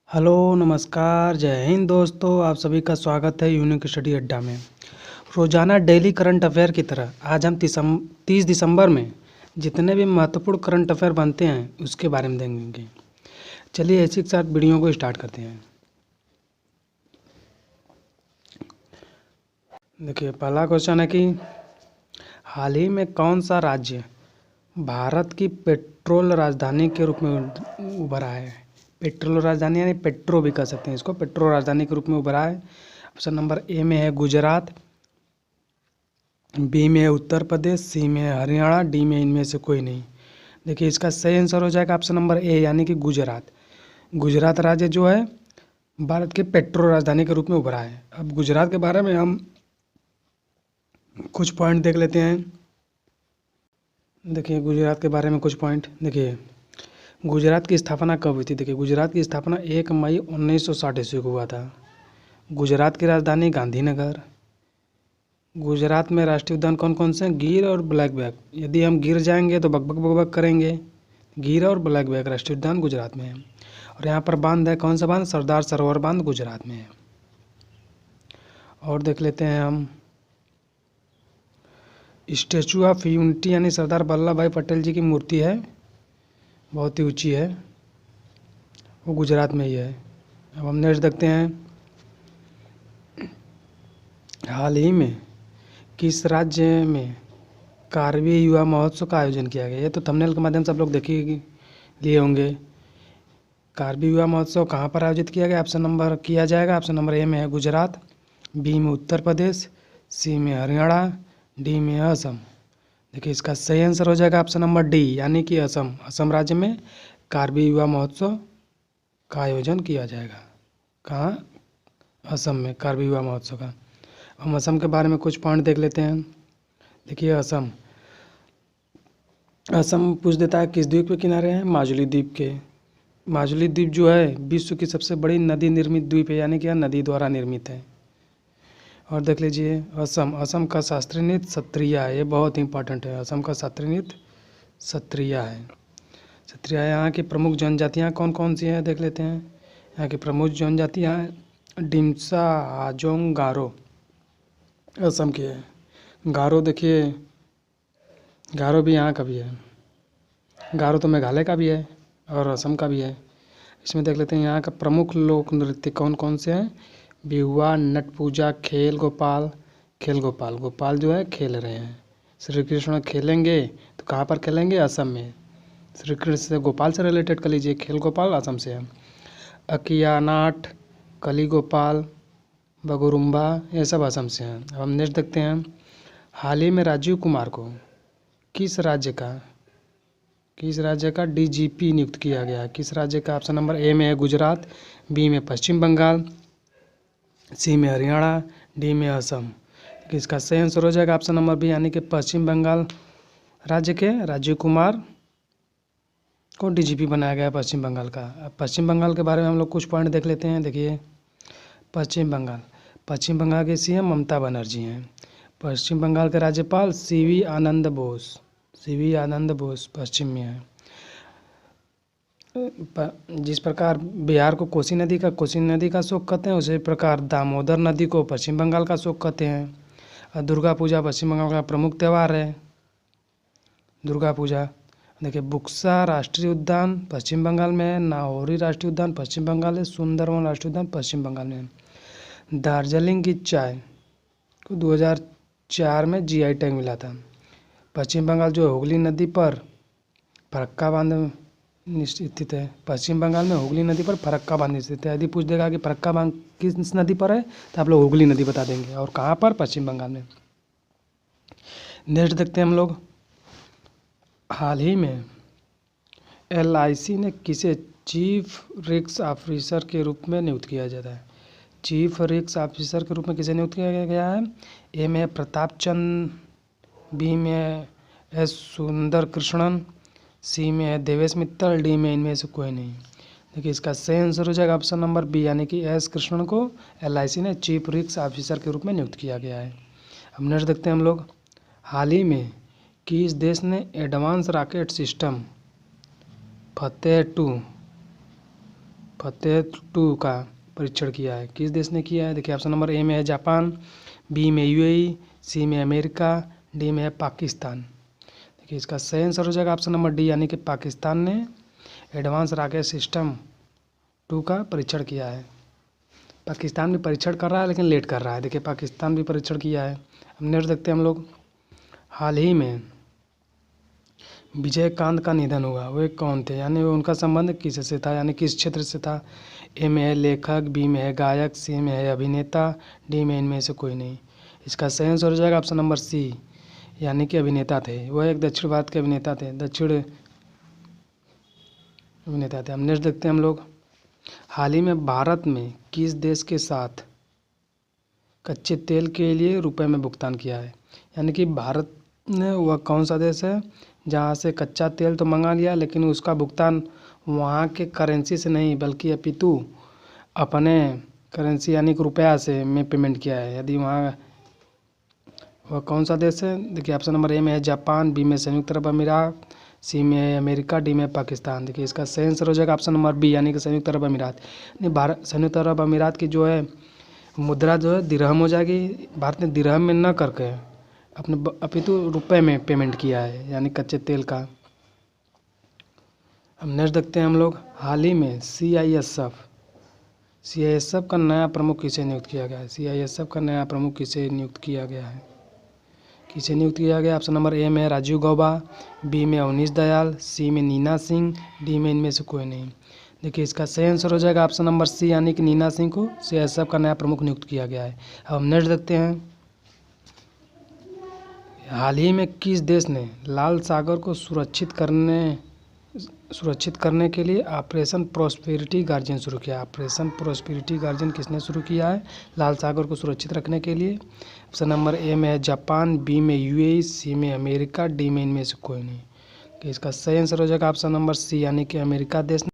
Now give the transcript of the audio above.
Hello नमस्कार जय हिंद दोस्तों, आप सभी का स्वागत है यूनिक स्टडी अड्डा में। रोजाना डेली करंट अफेयर की तरह आज हम 30 दिसंबर में जितने भी महत्वपूर्ण करंट अफेयर बनते हैं उसके बारे में देखेंगे। चलिए इसी के साथ वीडियो को स्टार्ट करते हैं। देखिए पहला क्वेश्चन है कि हाल ही में कौन सा राज्य भारत की पेट्रोल राजधानी के रूप में उभरा है। पेट्रोल राजधानी यानी पेट्रो भी कह सकते हैं इसको, पेट्रोल राजधानी के रूप में उभरा है। ऑप्शन नंबर ए में है गुजरात, बी में है उत्तर प्रदेश, सी में है हरियाणा, डी में इनमें से कोई नहीं। देखिए इसका सही आंसर हो जाएगा ऑप्शन नंबर ए यानी कि गुजरात। गुजरात राज्य जो है भारत के पेट्रोल राजधानी के रूप में उभरा है। अब गुजरात के बारे में हम कुछ पॉइंट देख लेते हैं। देखिए गुजरात के बारे में कुछ पॉइंट देखिए। गुजरात की स्थापना कब हुई थी। देखिए गुजरात की स्थापना 1 मई 1960 ईस्वी को हुआ था। गुजरात की राजधानी गांधीनगर। गुजरात में राष्ट्रीय उद्यान कौन कौन से हैं, गिर और ब्लैक बैक। यदि हम गिर जाएंगे तो बकबक बकबक करेंगे। गिर और ब्लैक बैक राष्ट्रीय उद्यान गुजरात में है। और यहाँ पर बांध है, कौन सा बांध, सरदार सरोवर बांध गुजरात में है। और देख लेते हैं हम स्टैचू ऑफ यूनिटी यानी सरदार वल्लभ भाई पटेल जी की मूर्ति है, बहुत ही ऊंची है, वो गुजरात में ही है। अब हम नेक्स्ट देखते हैं हाल ही में किस राज्य में कारवी युवा महोत्सव का आयोजन किया गया। ये तो थंबनेल के माध्यम से आप लोग देख ही लिए होंगे। कारवी युवा महोत्सव कहाँ पर आयोजित किया गया, ऑप्शन नंबर किया जाएगा। ऑप्शन नंबर ए में है गुजरात, बी में उत्तर प्रदेश, सी में हरियाणा, डी में असम। देखिए इसका सही आंसर हो जाएगा ऑप्शन नंबर डी यानी कि असम। असम राज्य में कारवी युवा महोत्सव का आयोजन किया जाएगा। कहाँ, असम में कारवी युवा महोत्सव का। हम असम के बारे में कुछ पॉइंट देख लेते हैं। देखिए असम असम पूछ देता है किस द्वीप के किनारे है, माजुली द्वीप के। माजुली द्वीप जो है विश्व की सबसे बड़ी नदी निर्मित द्वीप है, यानी कि यह नदी द्वारा निर्मित है। और देख लीजिए असम, असम का शास्त्रीय नृत्य सत्रिया है, ये बहुत इंपॉर्टेंट है। असम का शास्त्रीय नृत्य सत्रिया है। सत्रिया यहाँ की प्रमुख जनजातियाँ कौन कौन सी हैं देख लेते हैं। यहाँ की प्रमुख जनजातियाँ हैं डिम्सा, हाजोंग, गारो असम की है। गारो देखिए, गारो भी यहाँ का भी है। गारो तो मेघालय का भी है और असम का भी है। इसमें देख लेते हैं यहाँ का प्रमुख लोक नृत्य कौन कौन से हैं। बिहुआ, नट पूजा, खेल गोपाल। खेल गोपाल, गोपाल जो है खेल रहे हैं। श्री कृष्ण खेलेंगे तो कहाँ पर खेलेंगे, असम में। श्री कृष्ण से गोपाल से रिलेटेड कर लीजिए, खेल गोपाल असम से है। अकियानाट, कली गोपाल, बगुरुम्बा, ये सब असम से हैं। अब हम नेक्स्ट देखते हैं हाल ही में राजीव कुमार को किस राज्य का डीजीपी नियुक्त किया गया है। किस राज्य का, ऑप्शन नंबर ए में है गुजरात, बी में पश्चिम बंगाल, सी में हरियाणा, डी में असम। इसका सही आंसर हो जाएगा ऑप्शन नंबर बी यानी कि पश्चिम बंगाल राज्य के राजीव कुमार को डीजीपी बनाया गया है पश्चिम बंगाल का। अब पश्चिम बंगाल के बारे में हम लोग कुछ पॉइंट देख लेते हैं। देखिए पश्चिम बंगाल के सीएम ममता बनर्जी हैं। पश्चिम बंगाल के राज्यपाल सीवी आनंद बोस पश्चिम में है। जिस प्रकार बिहार को कोसी नदी का शोक कहते हैं, उसी प्रकार दामोदर नदी को पश्चिम बंगाल का शोक कहते हैं। और दुर्गा पूजा पश्चिम बंगाल का प्रमुख त्यौहार है, दुर्गा पूजा। देखिए बुक्सा राष्ट्रीय उद्यान पश्चिम बंगाल में है, नाहौरी राष्ट्रीय उद्यान पश्चिम बंगाल है, सुंदरवन राष्ट्रीय उद्यान पश्चिम बंगाल में है। दार्जिलिंग की चाय को 2004 में जीआई टैग मिला था। पश्चिम बंगाल जो हुगली नदी पर फरक्का बांध स्थित है। पश्चिम बंगाल में हुगली नदी पर फरक्का बांध स्थित है। यदि पूछ देगा कि फरक्का बांध किस नदी पर है तो आप लोग हुगली नदी बता देंगे। और कहाँ पर, पश्चिम बंगाल में। नेक्स्ट देखते हैं हम लोग हाल ही में एलआईसी ने किसे चीफ रिस्क ऑफिसर के रूप में नियुक्त किया जाता है। चीफ रिस्क ऑफिसर के रूप में किसे नियुक्त किया गया है। ए में प्रताप चंद, बी में एस सुंदर कृष्णन, सी में है देवेश मित्तल, डी में इनमें से कोई नहीं। देखिए इसका सही आंसर हो जाएगा ऑप्शन नंबर बी यानी कि एस कृष्णन को एलआईसी ने चीफ रिस्क ऑफिसर के रूप में नियुक्त किया गया है। अब नेक्स्ट देखते हैं हम लोग हाल ही में किस देश ने एडवांस रॉकेट सिस्टम फतेह 2 फतेह 2 का परीक्षण किया है? किस देश ने किया है? देखिए ऑप्शन नंबर ए में है जापान, बी में यूएई, सी में अमेरिका, डी में है पाकिस्तान। देखिए इसका सही आंसर हो जाएगा ऑप्शन नंबर डी, यानी कि पाकिस्तान ने एडवांस रॉकेट सिस्टम 2 का परीक्षण किया है। पाकिस्तान भी परीक्षण कर रहा है लेकिन लेट कर रहा है। देखिए पाकिस्तान भी परीक्षण किया है। अब नेक्स्ट देखते हैं हम लोग, हाल ही में विजयकांत का निधन हुआ, वे कौन थे? यानी उनका संबंध किससे था, यानी किस क्षेत्र से था? ए में है लेखक, बी में है गायक, सी में है अभिनेता, डी में इनमें से कोई नहीं। इसका सही आंसर हो जाएगा ऑप्शन नंबर सी, यानी कि अभिनेता थे। वह एक दक्षिण भारत के अभिनेता थे, दक्षिण अभिनेता थे। हम नेक्स्ट देखते हैं हम लोग, हाल ही में भारत में किस देश के साथ कच्चे तेल के लिए रुपए में भुगतान किया है? यानी कि भारत ने, वह कौन सा देश है जहाँ से कच्चा तेल तो मंगा लिया लेकिन उसका भुगतान वहाँ के करेंसी से नहीं बल्कि अपितु अपने करेंसी यानी कि रुपया से में पेमेंट किया है? यदि वहाँ, वह कौन सा देश है? देखिए ऑप्शन नंबर ए में है जापान, बी में संयुक्त अरब अमीरात, सी में है अमेरिका, डी में पाकिस्तान। देखिए इसका सही आंसर हो जाएगा ऑप्शन नंबर बी, यानी कि संयुक्त अरब अमीरात। नहीं, भारत संयुक्त अरब अमीरात की जो है मुद्रा जो है दिरहम हो जाएगी। भारत ने दिरहम में न करके अपने अपितु रुपए में पेमेंट किया है, यानी कच्चे तेल का। अब नेक्स्ट देखते हैं हम लोग, हाल ही में सीआईएसएफ का नया प्रमुख किसे नियुक्त किया गया है? सीआईएसएफ का नया प्रमुख किसे नियुक्त किया गया है? किसे नियुक्त किया गया? ऑप्शन नंबर ए में है राजीव गौबा, बी में अवनीश दयाल, सी में नीना सिंह, डी में इनमें से कोई नहीं। देखिए इसका सही आंसर हो जाएगा ऑप्शन नंबर सी, यानी कि नीना सिंह को सीआईएसएफ का नया प्रमुख नियुक्त किया गया है। अब हम नेक्स्ट देखते हैं, हाल ही में किस देश ने लाल सागर को सुरक्षित करने के लिए ऑपरेशन प्रॉस्पेरिटी गार्जियन शुरू किया? ऑपरेशन प्रॉस्पेरिटी गार्जियन किसने शुरू किया है लाल सागर को सुरक्षित रखने के लिए? ऑप्शन नंबर ए में है जापान, बी में यूएई, सी में अमेरिका, डी में इनमें से कोई नहीं। कि इसका सही आंसर हो जाएगा ऑप्शन नंबर सी, यानी कि अमेरिका देश